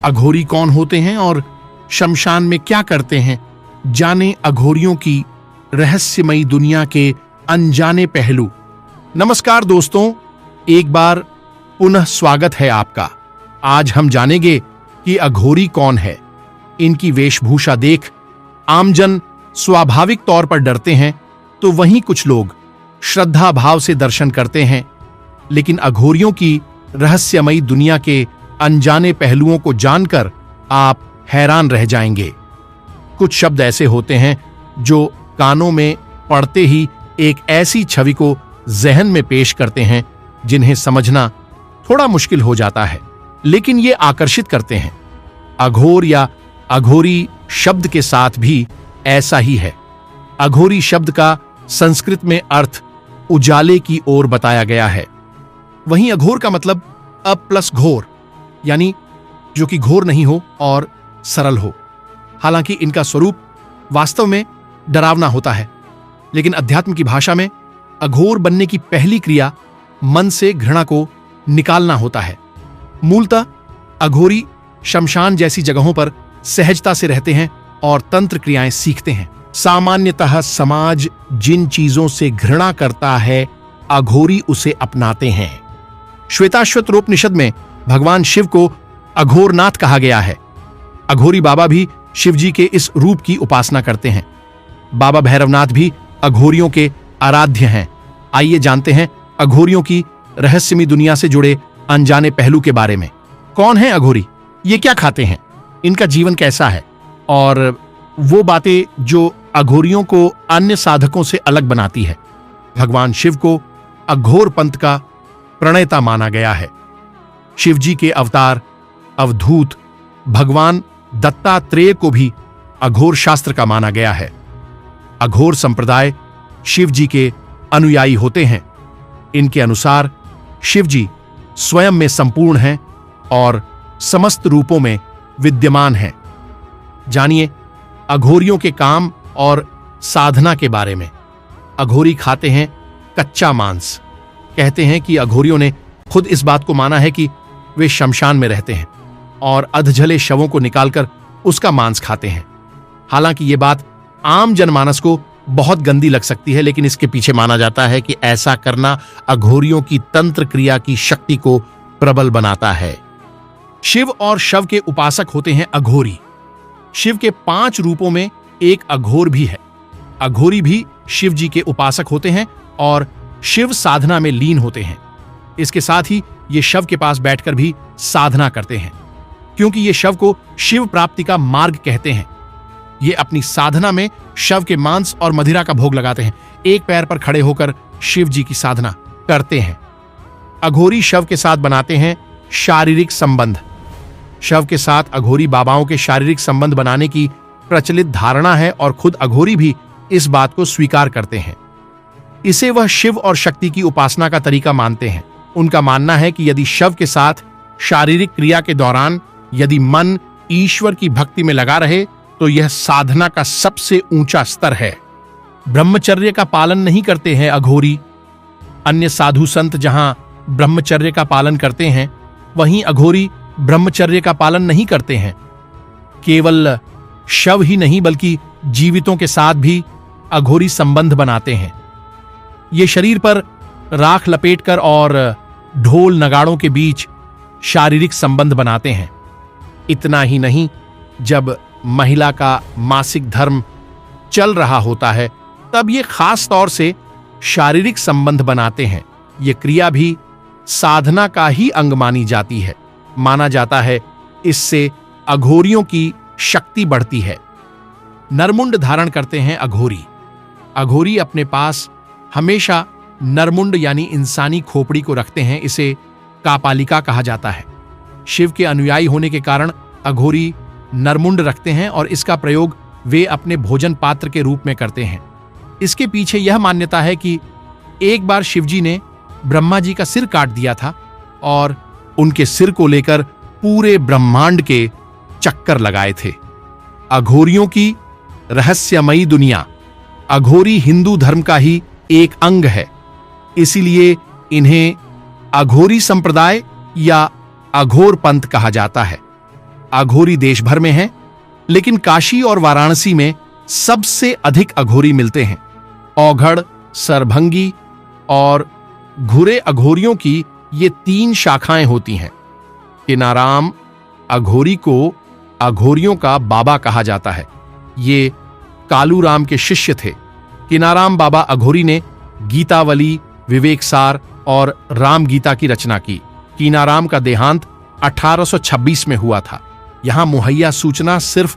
अघोरी कौन होते हैं और शमशान में क्या करते हैं, जाने अघोरियों की रहस्यमयी दुनिया के अनजाने पहलू। नमस्कार दोस्तों, एक बार पुनः स्वागत है आपका। आज हम जानेंगे कि अघोरी कौन है। इनकी वेशभूषा देख आमजन स्वाभाविक तौर पर डरते हैं, तो वहीं कुछ लोग श्रद्धा भाव से दर्शन करते हैं। लेकिन अघोरियों की रहस्यमयी दुनिया के अनजाने पहलुओं को जानकर आप हैरान रह जाएंगे। कुछ शब्द ऐसे होते हैं जो कानों में पड़ते ही एक ऐसी छवि को जहन में पेश करते हैं जिन्हें समझना थोड़ा मुश्किल हो जाता है, लेकिन ये आकर्षित करते हैं। अघोर या अघोरी शब्द के साथ भी ऐसा ही है। अघोरी शब्द का संस्कृत में अर्थ उजाले की ओर बताया गया है। वहीं अघोर का मतलब प्लस घोर, यानी जो कि घोर नहीं हो और सरल हो। हालांकि इनका स्वरूप वास्तव में डरावना होता है, लेकिन अध्यात्म की भाषा में अघोर बनने की पहली क्रिया मन से घृणा को निकालना होता है। मूलतः अघोरी शमशान जैसी जगहों पर सहजता से रहते हैं और तंत्र क्रियाएं सीखते हैं। सामान्यतः समाज जिन चीजों से घृणा करता है, अघोरी उसे अपनाते हैं। श्वेताश्वतरोपनिषद में भगवान शिव को अघोरनाथ कहा गया है। अघोरी बाबा भी शिव जी के इस रूप की उपासना करते हैं। बाबा भैरवनाथ भी अघोरियों के आराध्य हैं। आइए जानते हैं अघोरियों की रहस्यमयी दुनिया से जुड़े अनजाने पहलू के बारे में। कौन है अघोरी, ये क्या खाते हैं, इनका जीवन कैसा है, और वो बातें जो अघोरियों को अन्य साधकों से अलग बनाती है। भगवान शिव को अघोर पंथ का प्रणेता माना गया है। शिवजी के अवतार अवधूत भगवान दत्तात्रेय को भी अघोर शास्त्र का माना गया है। अघोर संप्रदाय शिवजी के अनुयायी होते हैं। इनके अनुसार शिवजी स्वयं में संपूर्ण हैं और समस्त रूपों में विद्यमान हैं। जानिए अघोरियों के काम और साधना के बारे में। अघोरी खाते हैं कच्चा मांस। कहते हैं कि अघोरियों ने खुद इस बात को माना है कि वे शमशान में रहते हैं और अधजले शवों को निकालकर उसका मांस खाते हैं। हालांकि ये बात आम जनमानस को बहुत गंदी लग सकती है, लेकिन इसके पीछे माना जाता है कि ऐसा करना अघोरियों की तंत्र क्रिया की शक्ति को प्रबल बनाता है। शिव और शव के उपासक होते हैं अघोरी। शिव के 5 रूपों में एक अघोर भी है। अघोरी भी शिव जी के उपासक होते हैं और शिव साधना में लीन होते हैं। इसके साथ ही ये शव के पास बैठकर भी साधना करते हैं, क्योंकि ये शव को शिव प्राप्ति का मार्ग कहते हैं। ये अपनी साधना में शव के मांस और मदिरा का भोग लगाते हैं। एक पैर पर खड़े होकर शिव जी की साधना करते हैं। अघोरी शव के साथ बनाते हैं शारीरिक संबंध। शव के साथ अघोरी बाबाओं के शारीरिक संबंध बनाने की प्रचलित धारणा है और खुद अघोरी भी इस बात को स्वीकार करते हैं। इसे वह शिव और शक्ति की उपासना का तरीका मानते हैं। उनका मानना है कि यदि शव के साथ शारीरिक क्रिया के दौरान यदि मन ईश्वर की भक्ति में लगा रहे तो यह साधना का सबसे ऊंचा स्तर है। ब्रह्मचर्य का पालन नहीं करते हैं अघोरी। अन्य साधु संत जहां ब्रह्मचर्य का पालन करते हैं, वहीं अघोरी ब्रह्मचर्य का पालन नहीं करते हैं। केवल शव ही नहीं बल्कि जीवितों के साथ भी अघोरी संबंध बनाते हैं। ये शरीर पर राख लपेटकर और ढोल नगाड़ों के बीच शारीरिक संबंध बनाते हैं। इतना ही नहीं, जब महिला का मासिक धर्म चल रहा होता है तब ये खास तौर से शारीरिक संबंध बनाते हैं। ये क्रिया भी साधना का ही अंग मानी जाती है। माना जाता है इससे अघोरियों की शक्ति बढ़ती है। नरमुंड धारण करते हैं अघोरी। अघोरी अपने पास हमेशा नरमुंड यानी इंसानी खोपड़ी को रखते हैं। इसे कापालिका कहा जाता है। शिव के अनुयायी होने के कारण अघोरी नरमुंड रखते हैं और इसका प्रयोग वे अपने भोजन पात्र के रूप में करते हैं। इसके पीछे यह मान्यता है कि एक बार शिवजी ने ब्रह्मा जी का सिर काट दिया था और उनके सिर को लेकर पूरे ब्रह्मांड के चक्कर लगाए थे। अघोरियों की रहस्यमयी दुनिया। अघोरी हिंदू धर्म का ही एक अंग है, इसीलिए इन्हें अघोरी संप्रदाय या अघोर पंथ कहा जाता है। अघोरी देश भर में हैं, लेकिन काशी और वाराणसी में सबसे अधिक अघोरी मिलते हैं। औघड़, सरभंगी और घुरे अघोरियों की ये 3 शाखाएं होती हैं। किनाराम अघोरी को अघोरियों का बाबा कहा जाता है। ये कालूराम के शिष्य थे। किनाराम बाबा अघोरी ने गीतावली, विवेकसार और राम गीता की रचना की। कीनाराम का देहांत 1826 में हुआ था। यहां मुहैया सूचना सिर्फ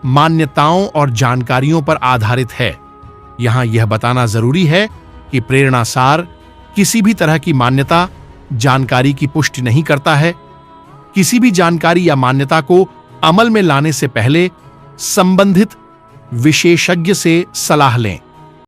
मान्यताओं और जानकारियों पर आधारित है। यहां यह बताना जरूरी है कि प्रेरणासार किसी भी तरह की मान्यता, जानकारी की पुष्टि नहीं करता है। किसी भी जानकारी या मान्यता को अमल में लाने से पहले संबंधित विशेषज्ञ से सलाह लें।